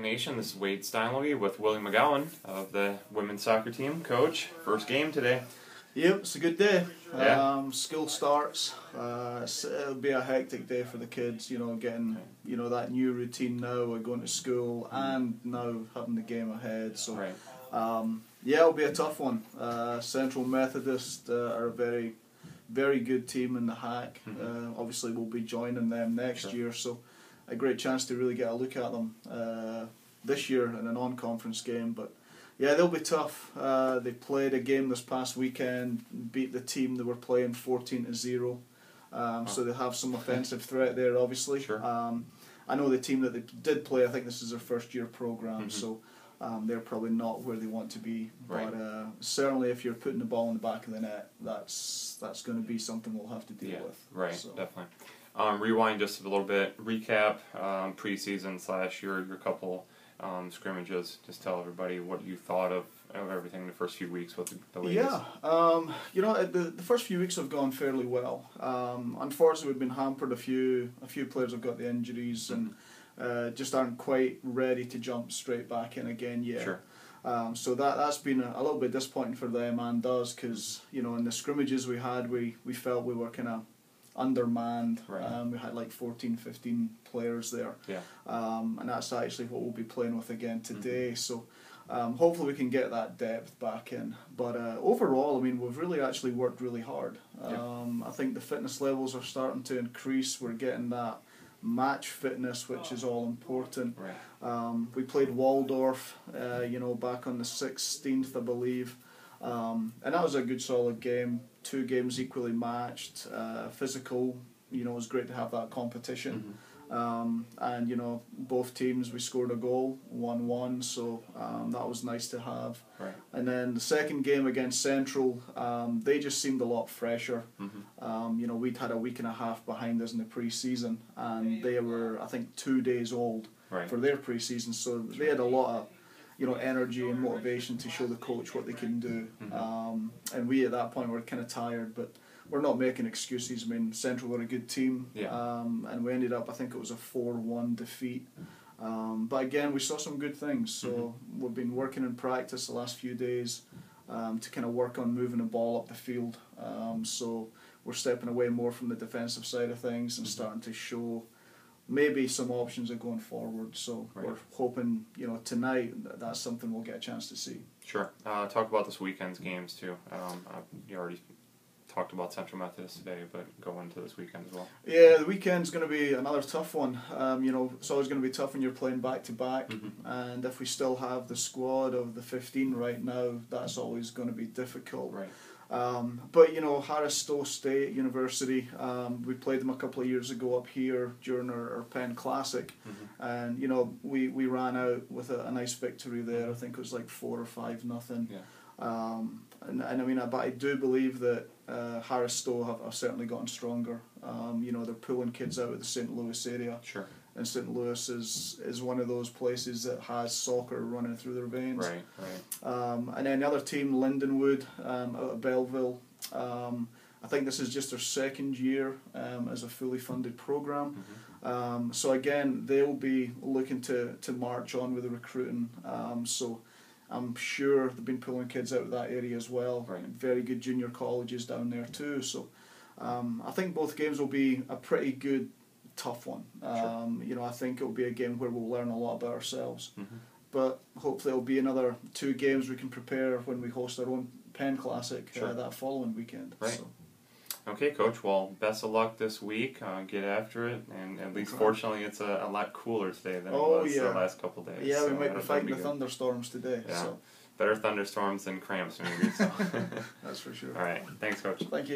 Nation. This is Wade Steinley with Willie McGowan of the women's soccer team. Coach, first game today. Yep, it's a good day. Yeah. School starts. It'll be a hectic day for the kids, getting that new routine now of going to school and now having the game ahead. So Right. it'll be a tough one. Central Methodist are a very, very good team in the hack. Obviously we'll be joining them next year, so a great chance to really get a look at them this year in a non-conference game. But yeah, they'll be tough. They played a game this past weekend, beat the team they were playing 14-0. So they have some offensive threat there, obviously. Sure. I know the team that they did play, I think this is their first year program, so they're probably not where they want to be. Right. But certainly if you're putting the ball in the back of the net, that's going to be something we'll have to deal with. Right, so. Definitely. Rewind just a little bit, recap preseason / your couple scrimmages. Just tell everybody what you thought of everything the first few weeks with the ladies. Yeah, the first few weeks have gone fairly well. Unfortunately, we've been hampered. A few players have got the injuries and just aren't quite ready to jump straight back in again yet. Sure. So that's been a little bit disappointing for them and us, because in the scrimmages we had, we felt we were kind of undermanned. Right. We had like 14, 15 players there. Yeah. And that's actually what we'll be playing with again today. So hopefully we can get that depth back in. But overall, I mean, we've really actually worked really hard. I think the fitness levels are starting to increase. We're getting that match fitness, which is all important. Right. We played Waldorf, back on the 16th, I believe. And that was a good solid game. 2 games equally matched, physical. It was great to have that competition. And both teams, we scored a goal, 1-1, so that was nice to have. Right. And then the second game against Central, they just seemed a lot fresher. We'd had a week and a half behind us in the pre-season, and they were, I think, 2 days old for their pre-season, so they had a lot of energy and motivation to show the coach what they can do. And we at that point were kind of tired, but we're not making excuses. I mean, Central were a good team, and we ended up, I think it was a 4-1 defeat. But again, we saw some good things, so we've been working in practice the last few days to kind of work on moving the ball up the field. So we're stepping away more from the defensive side of things and starting to show maybe some options are going forward. So we're hoping, tonight that's something we'll get a chance to see. Sure. Talk about this weekend's games too. You already talked about Central Methodist today, but go into this weekend as well. Yeah, the weekend's going to be another tough one. It's always going to be tough when you're playing back to back, and if we still have the squad of the 15 right now, that's always going to be difficult. Right. But Harris Stowe State University, we played them a couple of years ago up here during our Penn Classic, and we ran out with a nice victory there. I think it was like 4 or 5-0. And I mean, but I do believe that Harris Stowe have certainly gotten stronger. They're pulling kids out of the St. Louis area. Sure. And St. Louis is one of those places that has soccer running through their veins. Right. And then the other team, Lindenwood, out of Belleville. I think this is just their second year as a fully funded program. So again, they'll be looking to march on with the recruiting. So I'm sure they've been pulling kids out of that area as well. Right. Very good junior colleges down there too. So I think both games will be a pretty good, tough one. I think it'll be a game where we'll learn a lot about ourselves. But hopefully it'll be another 2 games we can prepare when we host our own Penn Classic that following weekend. Right. So. Okay, Coach. Well, best of luck this week. Get after it, and at least fortunately, it's a lot cooler today than it was the last couple days. Yeah, so we might be fighting the thunderstorms today. Yeah. So. Better thunderstorms than cramps, maybe. So. That's for sure. All right. Thanks, Coach. Thank you.